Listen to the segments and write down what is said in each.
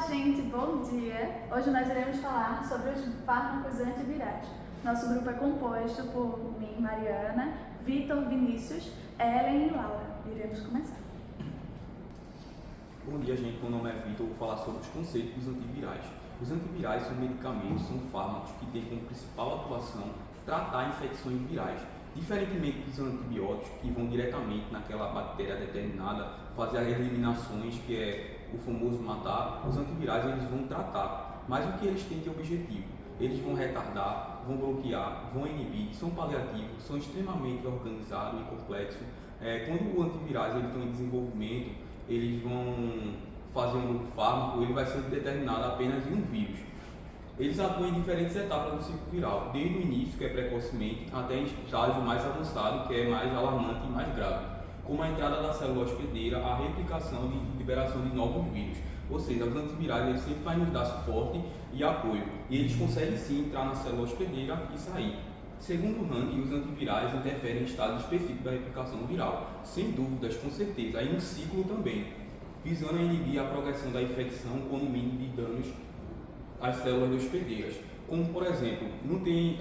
gente, bom dia! Hoje nós iremos falar sobre os fármacos antivirais. Nosso grupo é composto por mim, Mariana, Vitor, Vinícius, Ellen e Laura. Iremos começar. Bom dia, gente. Meu nome é Vitor. Vou falar sobre os conceitos dos antivirais. Os antivirais são medicamentos, são fármacos que têm como principal atuação tratar infecções virais. Diferentemente dos antibióticos, que vão diretamente naquela bactéria determinada, fazer as eliminações, que é o famoso matar, os antivirais eles vão tratar. Mas o que eles têm de objetivo? Eles vão retardar, vão bloquear, vão inibir, são paliativos, são extremamente organizados e complexos. Quando o antivirais eles estão em desenvolvimento, eles vão fazer um fármaco, ele vai ser determinado apenas em um vírus. Eles atuam em diferentes etapas do ciclo viral, desde o início, que é precocemente, até em estágio mais avançado, que é mais alarmante e mais grave, como a entrada da célula hospedeira, a replicação e liberação de novos vírus. Ou seja, os antivirais eles sempre vão nos dar suporte e apoio, e eles conseguem sim entrar na célula hospedeira e sair. Segundo Rand, os antivirais interferem em estados específicos da replicação viral, sem dúvidas, com certeza, aí no ciclo também, visando a inibir a progressão da infecção com o mínimo de danos às células hospedeiras. Como, por exemplo, não tem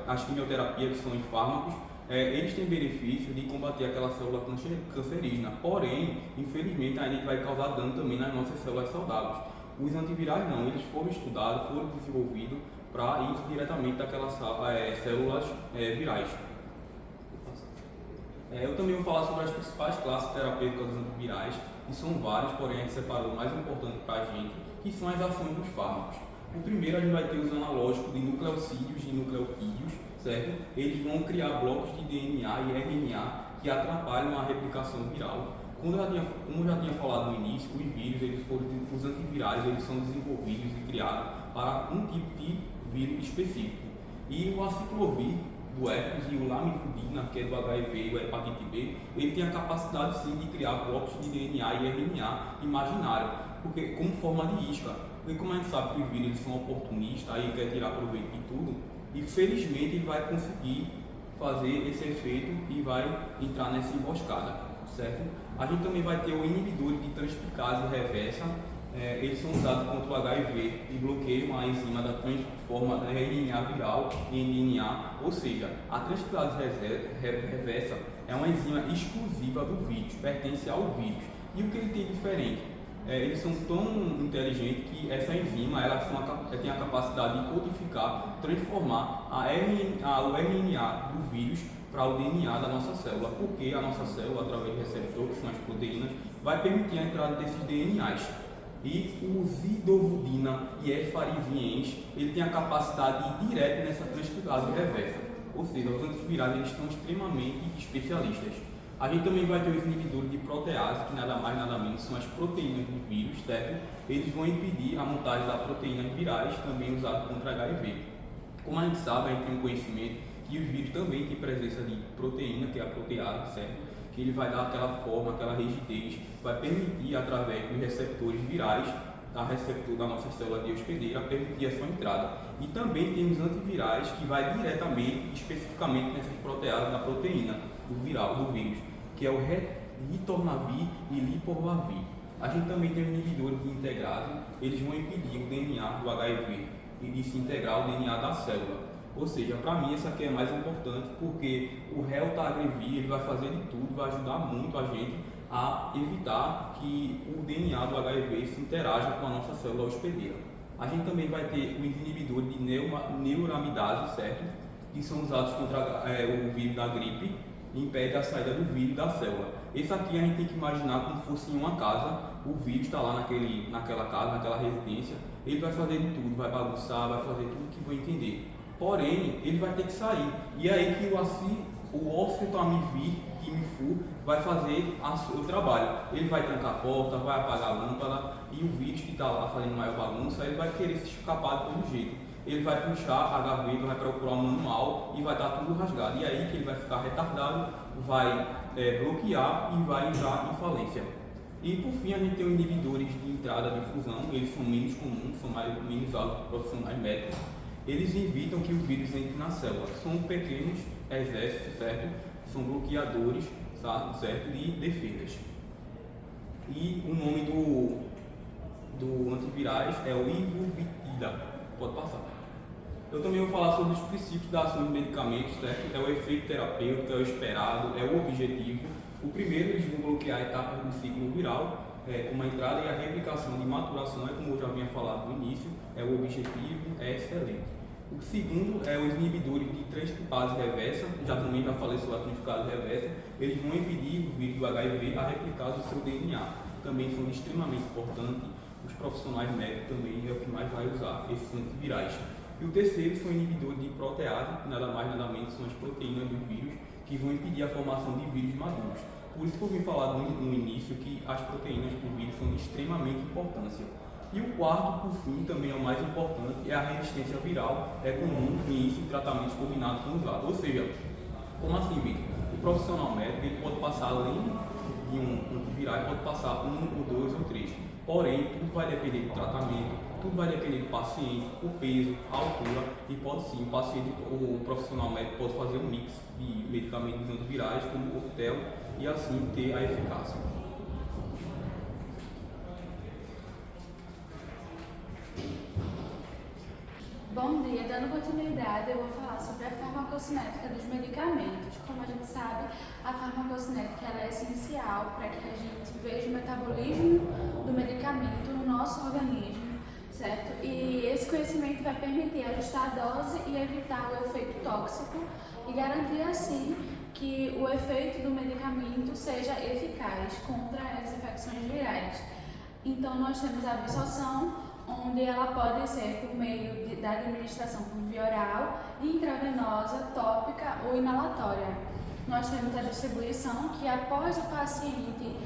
as quimioterapias, que são os fármacos, eles têm benefício de combater aquela célula cancerígena, porém, infelizmente, a gente vai causar dano também nas nossas células saudáveis. Os antivirais não, eles foram estudados, foram desenvolvidos para ir diretamente daquelas células virais. Eu também vou falar sobre as principais classes terapêuticas dos antivirais, que são várias, porém a gente separou o mais importante para a gente, que são as ações dos fármacos. O primeiro a gente vai ter os analógicos de nucleocídios e nucleotídeos, certo? Eles vão criar blocos de DNA e RNA que atrapalham a replicação viral. Como eu já tinha falado no início, os antivirais eles são desenvolvidos e criados para um tipo de vírus específico. E o aciclovir do herpes e o lamivudina, que é do HIV e o hepatite B, ele tem a capacidade sim de criar blocos de DNA e RNA imaginário, porque como forma de isca. Porque como a gente sabe que os vírus são oportunistas, aí quer tirar proveito de tudo, e felizmente ele vai conseguir fazer esse efeito e vai entrar nessa emboscada, certo? A gente também vai ter o inibidor de transcriptase reversa. Eles são usados contra o HIV e bloqueiam a enzima da transforma da RNA viral em DNA, ou seja, a transcriptase reversa é uma enzima exclusiva do vírus, pertence ao vírus. E o que ele tem de diferente? Eles são tão inteligentes que essa enzima tem a capacidade de codificar, transformar o RNA do vírus para o DNA da nossa célula, porque a nossa célula, através de receptores, que são as proteínas, vai permitir a entrada desses DNAs. E o zidovudina e efariviens, ele tem a capacidade de ir direto nessa transcriptase reversa, ou seja, os antivirais eles estão extremamente especialistas. A gente também vai ter os inibidores de protease, que nada mais nada menos são as proteínas do vírus, certo? Eles vão impedir a montagem das proteínas virais, também usadas contra HIV. Como a gente sabe, a gente tem um conhecimento que os vírus também têm presença de proteína, que é a protease, certo? Que ele vai dar aquela forma, aquela rigidez, vai permitir, através dos receptores virais, da receptor da nossa célula de hospedeira, permitir a sua entrada. E também temos antivirais que vai diretamente, especificamente nessas proteases da proteína do vírus, que é o ritonavir e lipovavir. A gente também tem inibidores de integrase, eles vão impedir o DNA do HIV e de se integrar o DNA da célula. Ou seja, para mim essa aqui é mais importante porque o Reltagravir ele vai fazer de tudo, vai ajudar muito a gente a evitar que o DNA do HIV se interaja com a nossa célula hospedeira. A gente também vai ter os inibidores de neuramidase, certo? Que são usados contra o vírus da gripe e impede a saída do vírus da célula. Esse aqui a gente tem que imaginar como fosse em uma casa, o vírus está lá naquela casa, naquela residência, ele vai fazer de tudo, vai bagunçar, vai fazer tudo que vou entender. Porém, ele vai ter que sair. E é aí que o oseltamivir Imifu vai fazer o trabalho. Ele vai trancar a porta, vai apagar a lâmpada e o vírus que está lá fazendo maior bagunça, ele vai querer se escapar de todo jeito. Ele vai puxar a gaveta, vai procurar um manual e vai estar tudo rasgado. E é aí que ele vai ficar retardado, vai bloquear e vai entrar em falência. E por fim a gente tem os inibidores de entrada de fusão, eles são menos comuns, são menos usados por profissionais médicos. Eles evitam que o vírus entre na célula. São pequenos exércitos, certo? São bloqueadores, certo? De defesas. E o nome do antivirais é o Ivovitida. Pode passar. Eu também vou falar sobre os princípios da ação de medicamentos, certo? É o efeito terapêutico, é o esperado, é o objetivo. O primeiro, eles vão bloquear etapas do ciclo viral, como a entrada e a replicação de maturação, como eu já havia falado no início, é o objetivo, é excelente. O segundo é os inibidores de transcriptase reversa, já falei sobre a transcriptase reversa, eles vão impedir o vírus do HIV a replicar o seu DNA. Também são extremamente importantes, os profissionais médicos também é o que mais vai usar, esses antivirais. E o terceiro são inibidores de protease, que nada mais nada menos são as proteínas do vírus, que vão impedir a formação de vírus maduros. Por isso que eu vim falar no início que as proteínas do vírus são de extremamente importância. E o quarto, por fim, também é o mais importante, é a resistência viral, é comum em isso em tratamentos combinados com usados. Ou seja, como assim, Vitor? O profissional médico ele pode passar além de um antiviral, pode passar 1, ou 2 ou 3. Porém, tudo vai depender do tratamento, tudo vai depender do paciente, o peso, a altura e pode sim, o profissional médico pode fazer um mix de medicamentos antivirais como o coquetel e assim ter a eficácia. Bom dia, dando continuidade, eu vou falar sobre a farmacocinética dos medicamentos. Como a gente sabe, a farmacocinética ela é essencial para que a gente veja o metabolismo do medicamento no nosso organismo, certo? E esse conhecimento vai permitir ajustar a dose e evitar o efeito tóxico e garantir assim que o efeito do medicamento seja eficaz contra as infecções virais. Então nós temos a absorção, onde ela pode ser por meio da administração por via oral, intravenosa, tópica ou inalatória. Nós temos a distribuição, que após o paciente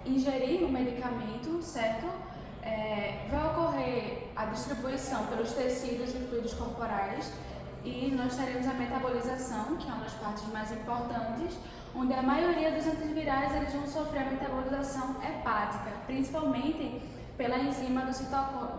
ingerir o medicamento, certo? Vai ocorrer a distribuição pelos tecidos e fluidos corporais e nós teremos a metabolização, que é uma das partes mais importantes, onde a maioria dos antivirais eles vão sofrer a metabolização hepática, principalmente pela enzima do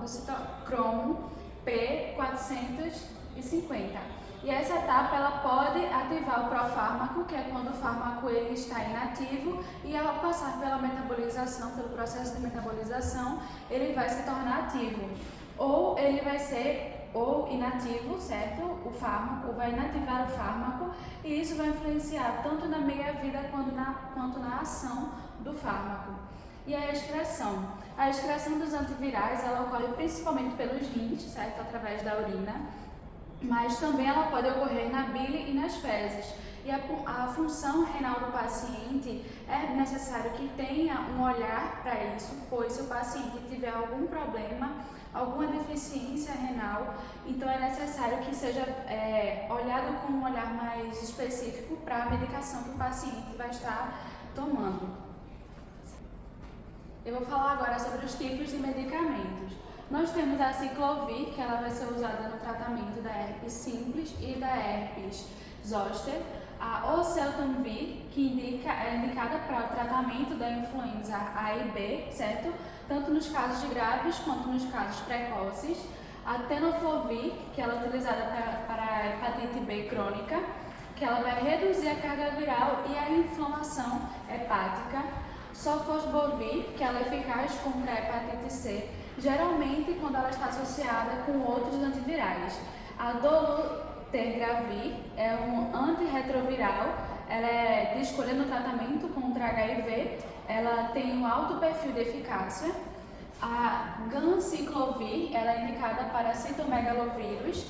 citocromo P450. E essa etapa ela pode ativar o profármaco, que é quando o fármaco ele está inativo, e ao passar pela metabolização, pelo processo de metabolização, ele vai se tornar ativo. Ou ele vai ser inativo, certo? O fármaco vai inativar o fármaco e isso vai influenciar tanto na meia-vida quanto na ação do fármaco. E a excreção. A excreção dos antivirais ela ocorre principalmente pelos rins, certo? Através da urina, mas também ela pode ocorrer na bile e nas fezes. E a função renal do paciente é necessário que tenha um olhar para isso, pois se o paciente tiver algum problema, alguma deficiência renal, então é necessário que seja olhado com um olhar mais específico para a medicação que o paciente vai estar tomando. Eu vou falar agora sobre os tipos de medicamentos. Nós temos a ciclovir, que ela vai ser usada no tratamento da herpes simples e da herpes zoster. A oseltamivir, que é indicada para o tratamento da influenza A e B, certo? Tanto nos casos graves quanto nos casos precoces. A tenofovir, que ela é utilizada para a hepatite B crônica, que ela vai reduzir a carga viral e a inflamação hepática. Sofosbuvir, que ela é eficaz contra a hepatite C, geralmente quando ela está associada com outros antivirais. A dolutegravir é um antirretroviral, ela é de escolha no tratamento contra HIV, ela tem um alto perfil de eficácia. A ganciclovir, ela é indicada para citomegalovírus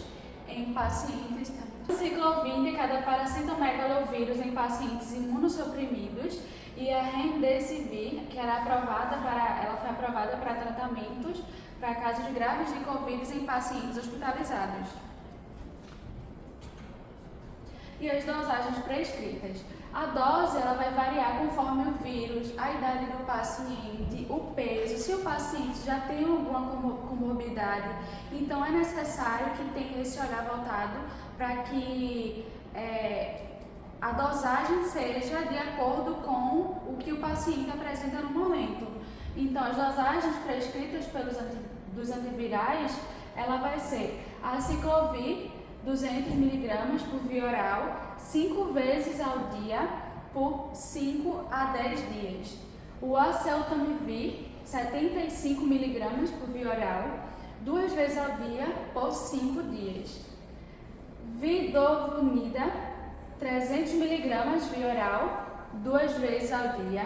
em pacientes. Ciclovir indicada para citomegalovírus em pacientes imunossuprimidos. E a remdesivir, que ela foi aprovada para tratamentos para casos graves de Covid em pacientes hospitalizados. E as dosagens prescritas. A dose ela vai variar conforme o vírus, a idade do paciente, o peso, se o paciente já tem alguma comorbidade. Então é necessário que tenha esse olhar voltado para que a dosagem seja de acordo com o que o paciente apresenta no momento. Então, as dosagens prescritas dos antivirais, ela vai ser a ciclovir, 200 mg por via oral, 5 vezes ao dia, por 5 a 10 dias. O oseltamivir, 75 mg por via oral, 2 vezes ao dia por 5 dias. Vidovunida, 300 mg via oral, 2 vezes ao dia.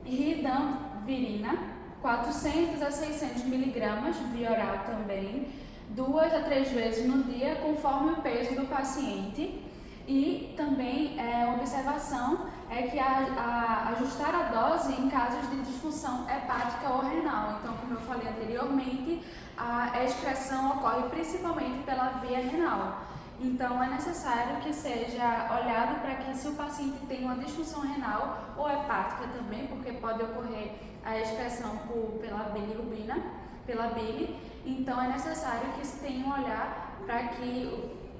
Ridanvirina, 400 a 600 mg via oral também, 2 a 3 vezes no dia, conforme o peso do paciente. E também uma observação é que ajustar a dose em casos de disfunção hepática ou renal. Então, como eu falei anteriormente, a excreção ocorre principalmente pela via renal. Então, é necessário que seja olhado para que se o paciente tem uma disfunção renal ou hepática também, porque pode ocorrer a excreção pela bilirrubina, pela bile. Então, é necessário que se tenha um olhar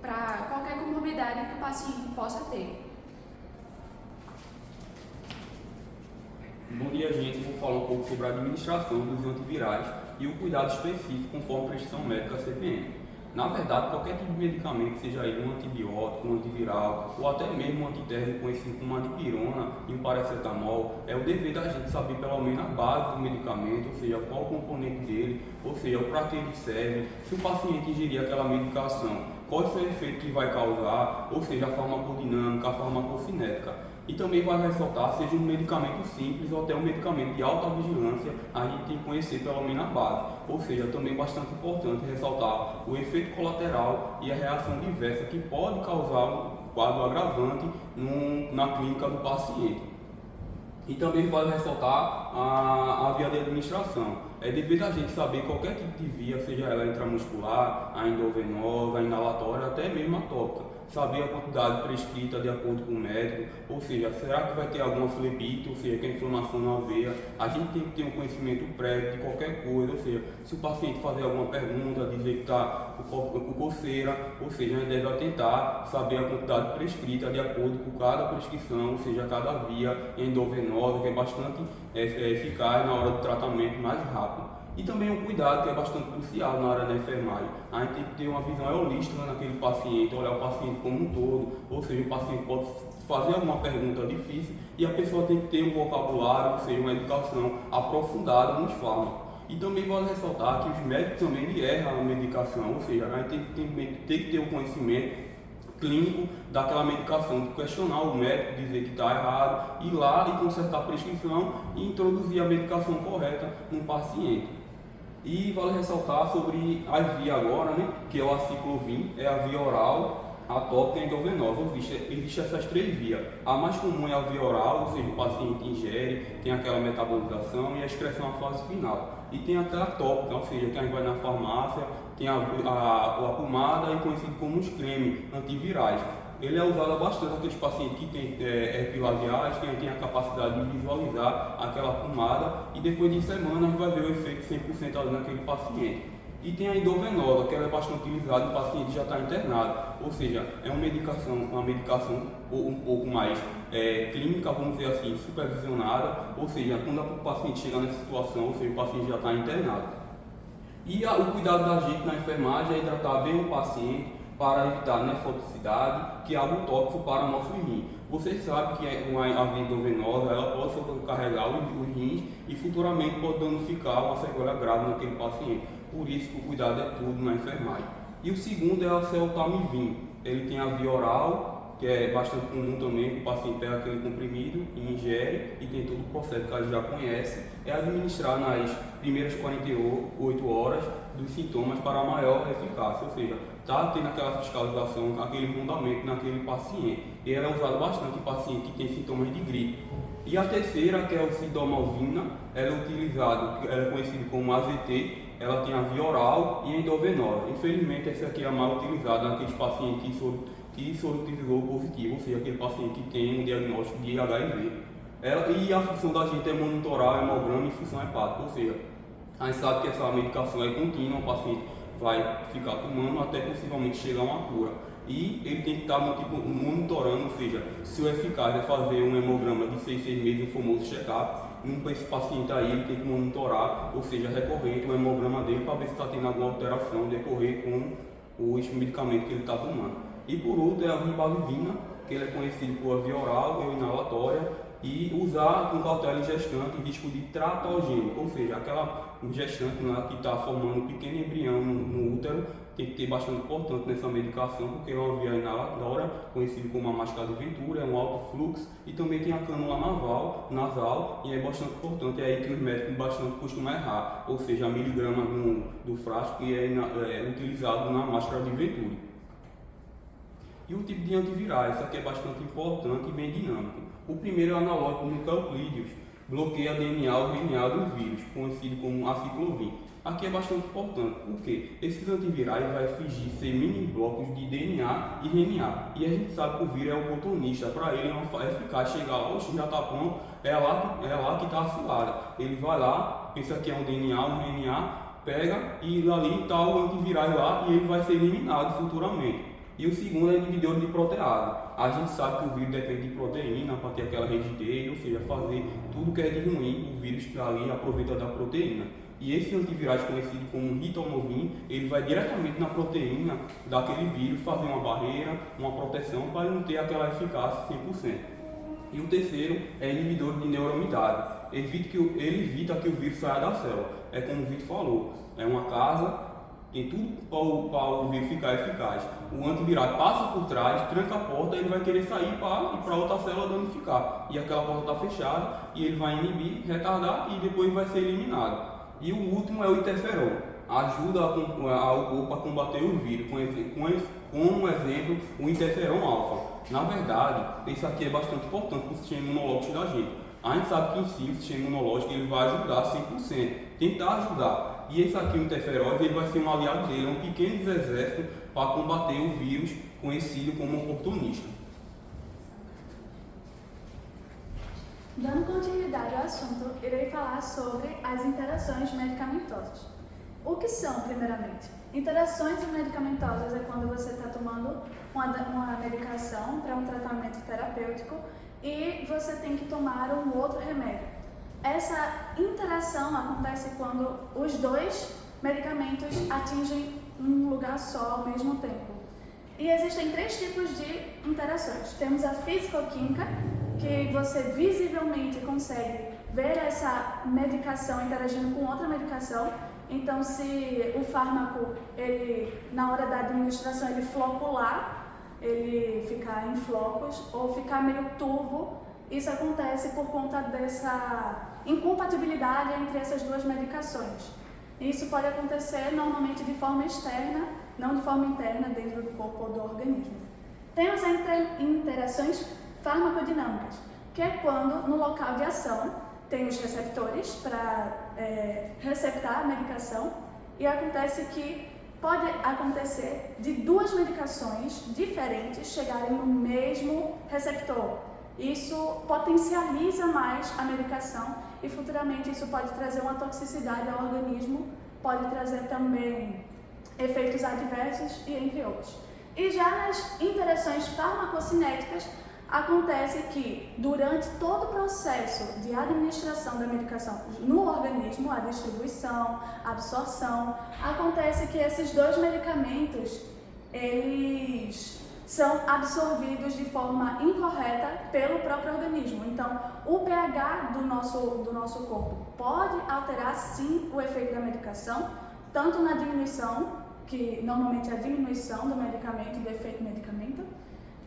para qualquer comorbidade que o paciente possa ter. Bom dia, gente. Vou falar um pouco sobre a administração dos antivirais e o cuidado específico conforme a prescrição médica CPM. Na verdade, qualquer tipo de medicamento, seja ele um antibiótico, um antiviral ou até mesmo um antitérmico conhecido como uma dipirona e um paracetamol, é o dever da gente saber pelo menos a base do medicamento, ou seja, qual o componente dele, ou seja, para que ele serve, se o paciente ingerir aquela medicação, qual é o efeito que vai causar, ou seja, a farmacodinâmica, a farmacocinética. E também vai ressaltar, seja um medicamento simples ou até um medicamento de alta vigilância, a gente tem que conhecer pelo menos a base. Ou seja, também bastante importante ressaltar o efeito colateral e a reação diversa que pode causar um quadro agravante na clínica do paciente. E também vale ressaltar a via de administração. É devido a gente saber qualquer tipo de via, seja ela intramuscular, a endovenosa, a inalatória, até mesmo a tópica. Saber a quantidade prescrita de acordo com o médico, ou seja, será que vai ter alguma flebite, ou seja, que é inflamação na veia. A gente tem que ter um conhecimento prévio de qualquer coisa, ou seja, se o paciente fazer alguma pergunta, dizer que está com coceira, ou seja, a gente deve atentar, saber a quantidade prescrita de acordo com cada prescrição, ou seja, cada via endovenosa, que é bastante eficaz na hora do tratamento mais rápido. E também um cuidado que é bastante crucial na área da enfermagem. A gente tem que ter uma visão holística naquele paciente, olhar o paciente como um todo, ou seja, o paciente pode fazer alguma pergunta difícil e a pessoa tem que ter um vocabulário, ou seja, uma educação aprofundada nos fármacos. E também vale ressaltar que os médicos também erram a medicação, ou seja, a gente tem que ter o conhecimento clínico daquela medicação, de questionar o médico, dizer que está errado, ir lá e consertar a prescrição e introduzir a medicação correta no paciente. E vale ressaltar sobre as vias agora, né, que é o aciclovir, é a via oral, a tópica e a endovenosa. Existem essas 3 vias. A mais comum é a via oral, ou seja, o paciente ingere, tem aquela metabolização e a excreção na fase final. E tem até a tópica, ou seja, que a gente vai na farmácia, tem a pomada e conhecido como os cremes antivirais. Ele é usado bastante naqueles pacientes que têm herpes labiais, que tem a capacidade de visualizar aquela pomada e depois de semanas vai ver o efeito 100% ali naquele paciente. E tem a endovenosa, que ela é bastante utilizada no paciente que já está internado, ou seja, é uma medicação um pouco mais clínica, vamos dizer assim, supervisionada, ou seja, quando o paciente chega nessa situação, ou seja, o paciente já está internado. E o cuidado da gente na enfermagem é tratar bem o paciente para evitar nefrotoxicidade, que é algo tóxico para o nosso rim. Vocês sabem que a via endovenosa ela pode sobrecarregar os rins e futuramente pode danificar uma sequela grave naquele paciente. Por isso que o cuidado é tudo na enfermagem. E o segundo é o oseltamivir. Ele tem a via oral, que é bastante comum também, que o paciente pega aquele comprimido e ingere, e tem todo o processo que a gente já conhece, é administrar nas primeiras 48 horas dos sintomas para maior eficácia, ou seja, está tendo aquela fiscalização, aquele fundamento naquele paciente. E ela é usada bastante em paciente que tem sintomas de gripe. E a terceira, que é o sidomalvina, ela é conhecida como AZT, ela tem a via oral e a endovenosa. Infelizmente, essa aqui é a mais utilizada naqueles pacientes que sorotilizou positivo, ou seja, aquele paciente que tem um diagnóstico de HIV. E a função da gente é monitorar o hemograma e função hepática, ou seja, a gente sabe que essa medicação é contínua, o paciente vai ficar tomando até possivelmente chegar a uma cura. E ele tem que estar monitorando, ou seja, se o eficaz é fazer um hemograma de 6 meses, o famoso check-up, esse paciente aí ele tem que monitorar, ou seja, recorrente o hemograma dele para ver se está tendo alguma alteração decorrer com os medicamentos que ele está tomando. E por último é a ribavivina, que ele é conhecido por via oral ou inalatória, e usar com cautela em gestante em risco de tratogênico, ou seja, aquela gestante que está formando um pequeno embrião no útero, tem que ter bastante importante nessa medicação, porque é uma via inalatória, conhecida como a máscara de Ventura, é um alto fluxo, e também tem a cânula nasal, e é bastante importante, é aí que os médicos bastante costumam errar, ou seja, a miligrama do frasco que é utilizado na máscara de Ventura. E o tipo de antivirais, isso aqui é bastante importante e bem dinâmico. O primeiro é o analógico nucleoclídeos, bloqueia DNA ou RNA do vírus, conhecido como aciclovir. Aqui é bastante importante, porque esses antivirais vão fingir ser mini blocos de DNA e RNA. E a gente sabe que o vírus é oportunista, para ele é eficaz chegar lá, oxe, já está pronto, é lá que está a cilada. Ele vai lá, pensa que é um DNA, um RNA, pega e ali está o antiviral lá e ele vai ser eliminado futuramente. E o segundo é inibidor de protease. A gente sabe que o vírus depende de proteína para ter aquela rigidez, ou seja, fazer tudo que é de ruim, o vírus que ali aproveita da proteína. E esse antivirais conhecido como ritonavir, ele vai diretamente na proteína daquele vírus fazer uma barreira, uma proteção para ele não ter aquela eficácia 100%. E o terceiro é inibidor de neuramidase. Ele evita que o vírus saia da célula. É como o Vitor falou, é uma casa, tem tudo para o vírus ficar eficaz. O antiviral passa por trás, tranca a porta, ele vai querer sair para ir para outra célula danificar. E aquela porta está fechada e ele vai inibir, retardar e depois vai ser eliminado. E o último é o interferon, ajuda o corpo a combater o vírus, como exemplo, o interferon alfa. Na verdade, isso aqui é bastante importante para o sistema imunológico da gente. A gente sabe que em si o sistema imunológico ele vai ajudar 100%, tentar ajudar. E esse aqui, o interferon, ele vai ser um aliado dele, é um pequeno exército para combater o vírus conhecido como oportunista. Dando continuidade ao assunto, irei falar sobre as interações medicamentosas. O que são, primeiramente? Interações medicamentosas é quando você está tomando uma medicação para um tratamento terapêutico e você tem que tomar um outro remédio. Essa interação acontece quando os dois medicamentos atingem um lugar só ao mesmo tempo. E existem 3 tipos de interações. Temos a físico-química, que você visivelmente consegue ver essa medicação interagindo com outra medicação. Então, se o fármaco, na hora da administração, ele flocular, ele ficar em flocos ou ficar meio turvo, isso acontece por conta dessa incompatibilidade entre essas duas medicações. Isso pode acontecer normalmente de forma externa, não de forma interna dentro do corpo ou do organismo. Temos as interações farmacodinâmicas, que é quando no local de ação tem os receptores para receptar a medicação e acontece que pode acontecer de 2 medicações diferentes chegarem no mesmo receptor. Isso potencializa mais a medicação e futuramente isso pode trazer uma toxicidade ao organismo, pode trazer também efeitos adversos e entre outros. E já nas interações farmacocinéticas, acontece que durante todo o processo de administração da medicação no organismo, a distribuição, a absorção, acontece que esses 2 medicamentos, eles são absorvidos de forma incorreta pelo próprio organismo. Então, o pH do nosso corpo pode alterar sim o efeito da medicação, tanto na diminuição, que normalmente é a diminuição do medicamento, do efeito do medicamento.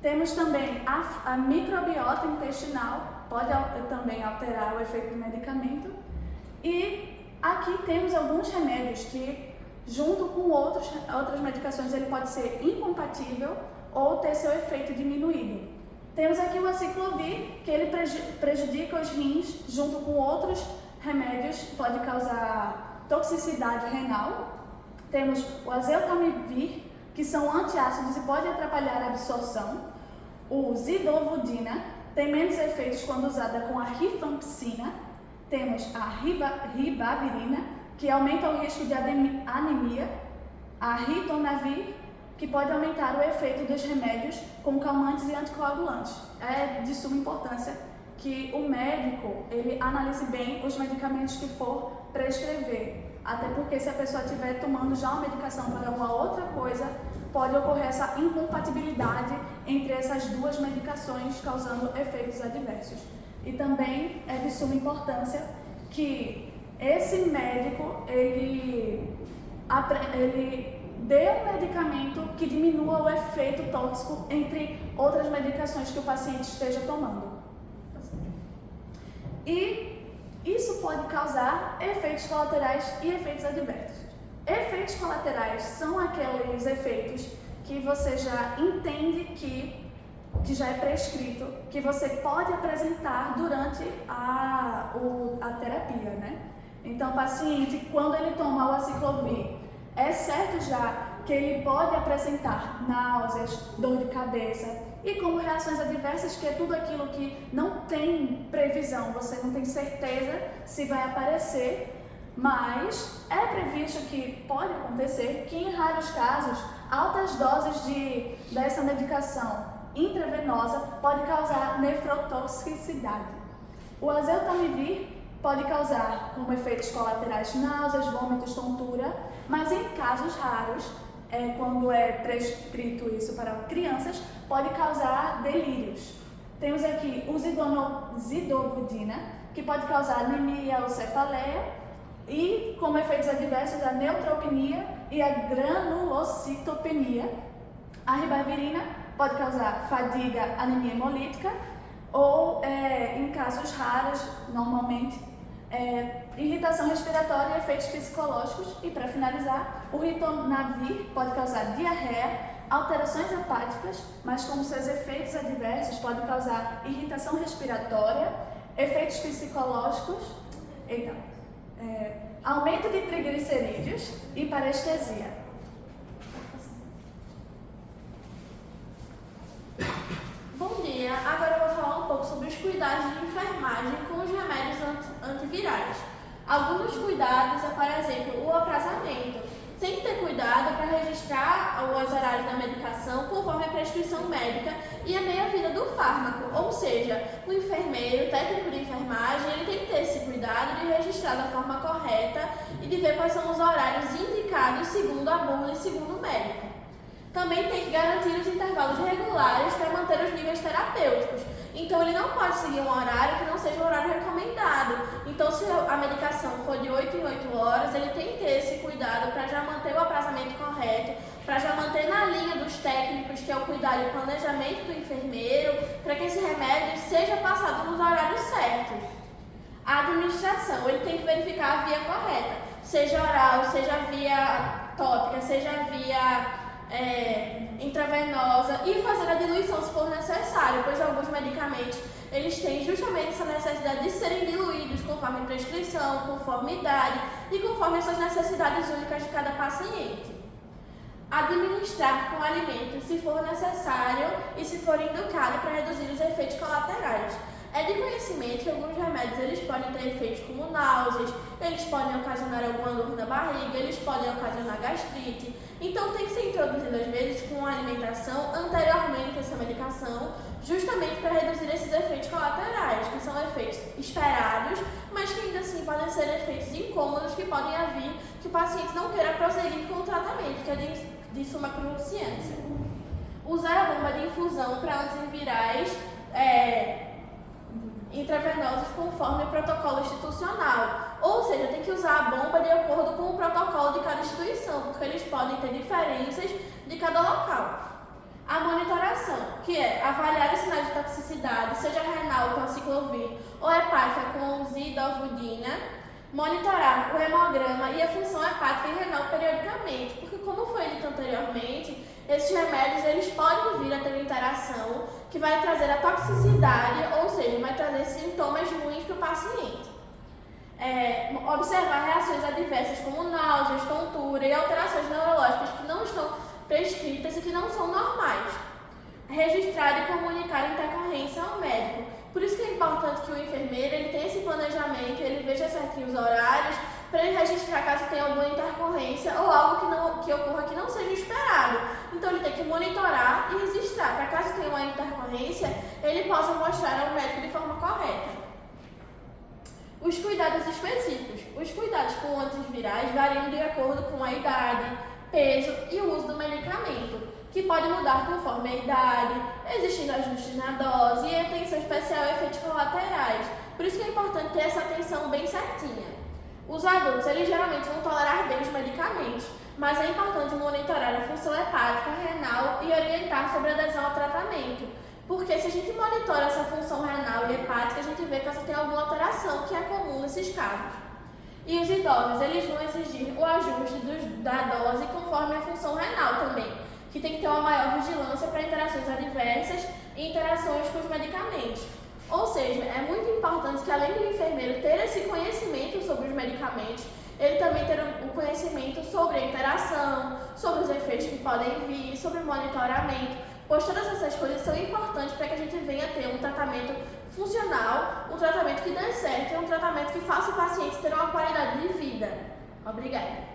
Temos também a microbiota intestinal, pode também alterar o efeito do medicamento. E aqui temos alguns remédios que, junto com outras medicações, ele pode ser incompatível ou ter seu efeito diminuído. Temos aqui o aciclovir, que ele prejudica os rins, junto com outros remédios, pode causar toxicidade renal. Temos o azeltamivir, que são antiácidos e pode atrapalhar a absorção. O zidovudina tem menos efeitos quando usada com a rifampicina. Temos a ribavirina, que aumenta o risco de anemia. A ritonavir, que pode aumentar o efeito dos remédios com calmantes e anticoagulantes. É de suma importância que o médico ele analise bem os medicamentos que for prescrever. Até porque se a pessoa estiver tomando já uma medicação para alguma outra coisa, pode ocorrer essa incompatibilidade entre essas 2 medicações, causando efeitos adversos. E também é de suma importância que esse médico, ele dê um medicamento que diminua o efeito tóxico entre outras medicações que o paciente esteja tomando. E isso pode causar efeitos colaterais e efeitos adversos. Efeitos colaterais são aqueles efeitos que você já entende que já é prescrito, que você pode apresentar durante a terapia, né? Então, o paciente, quando ele toma o aciclovir, é certo já que ele pode apresentar náuseas, dor de cabeça e como reações adversas, que é tudo aquilo que não tem previsão, você não tem certeza se vai aparecer, mas é previsto que pode acontecer que em raros casos, altas doses dessa medicação intravenosa pode causar nefrotoxicidade. O azeltamivir pode causar como efeitos colaterais náuseas, vômitos, tontura, mas em casos raros, quando é prescrito isso para crianças, pode causar delírios. Temos aqui o zidovudina, que pode causar anemia ou cefaleia, e como efeitos adversos a neutropenia e a granulocitopenia. A ribavirina pode causar fadiga, anemia hemolítica ou, em casos raros, normalmente, irritação respiratória e efeitos psicológicos. E para finalizar, o ritonavir pode causar diarreia, alterações hepáticas, mas como seus efeitos adversos pode causar irritação respiratória, efeitos psicológicos, aumento de triglicerídeos e parestesia. Bom dia, agora eu vou falar um pouco sobre os cuidados de enfermagem com os remédios antivirais. Alguns dos cuidados é, por exemplo, o aprasamento. Tem que ter cuidado para registrar os horários da medicação conforme a prescrição médica e a meia-vida do fármaco. Ou seja, o enfermeiro, o técnico de enfermagem, ele tem que ter esse cuidado de registrar da forma correta e de ver quais são os horários indicados segundo a bula e segundo o médico. Também tem que garantir os intervalos regulares para manter os níveis terapêuticos. Então, ele não pode seguir um horário que não seja o horário recomendado. Então, se a medicação for de 8 em 8 horas, ele tem que ter esse cuidado para já manter o aprazamento correto, para já manter na linha dos técnicos, que é o cuidado e o planejamento do enfermeiro, para que esse remédio seja passado nos horários certos. A administração, ele tem que verificar a via correta, seja oral, seja via tópica, seja via intravenosa, e fazer a diluição se for necessário, pois alguns medicamentos eles têm justamente essa necessidade de serem diluídos conforme prescrição, conforme idade e conforme essas necessidades únicas de cada paciente. Administrar com alimentos se for necessário e se for indicado para reduzir os efeitos colaterais. É de conhecimento que alguns remédios eles podem ter efeitos como náuseas, eles podem ocasionar alguma dor na barriga, eles podem ocasionar gastrite. Então tem que ser introduzido às vezes com a alimentação anteriormente a essa medicação, justamente para reduzir esses efeitos colaterais, que são efeitos esperados, mas que ainda assim podem ser efeitos incômodos que podem vir que o paciente não queira prosseguir com o tratamento, que é de suma cruciância. Usar a bomba de infusão para antivirais intravenosos conforme o protocolo institucional, ou seja, tem que usar a bomba de acordo com o protocolo de cada instituição, porque eles podem ter diferenças de cada local. A monitoração, que é avaliar os sinais de toxicidade, seja renal com aciclovir ou hepática com zidovudina, monitorar o hemograma e a função hepática e renal periodicamente, porque como foi dito anteriormente, esses remédios eles podem vir a ter uma interação que vai trazer a toxicidade, ou seja, vai trazer sintomas ruins para o paciente. Observar reações adversas como náuseas, tontura e alterações neurológicas que não estão prescritas e que não são normais. Registrar e comunicar a intercorrência ao médico. Por isso que é importante que o enfermeiro ele tenha esse planejamento, ele veja certinho os horários, para ele registrar caso tenha alguma intercorrência ou algo que ocorra que não seja esperado. Então ele tem que monitorar e registrar, para caso tenha uma intercorrência, ele possa mostrar ao médico de forma correta. Os cuidados específicos. Os cuidados com antivirais variam de acordo com a idade, peso e o uso do medicamento. que pode mudar conforme a idade, existindo ajustes na dose e atenção especial a efeitos colaterais. Por isso que é importante ter essa atenção bem certinha. Os adultos, eles geralmente vão tolerar bem os medicamentos, mas é importante monitorar a função hepática, renal e orientar sobre a adesão ao tratamento. Porque se a gente monitora essa função renal e hepática, a gente vê que essa tem alguma alteração que é comum nesses casos. E os idosos, eles vão exigir o ajuste da dose conforme a função renal também, que tem que ter uma maior vigilância para interações adversas e interações com os medicamentos. Ou seja, é muito importante que além do enfermeiro ter esse conhecimento sobre os medicamentos, ele também ter o conhecimento sobre a interação, sobre os efeitos que podem vir, sobre o monitoramento, pois todas essas coisas são importantes para que a gente venha ter um tratamento funcional, um tratamento que dê certo e um tratamento que faça o paciente ter uma qualidade de vida. Obrigada.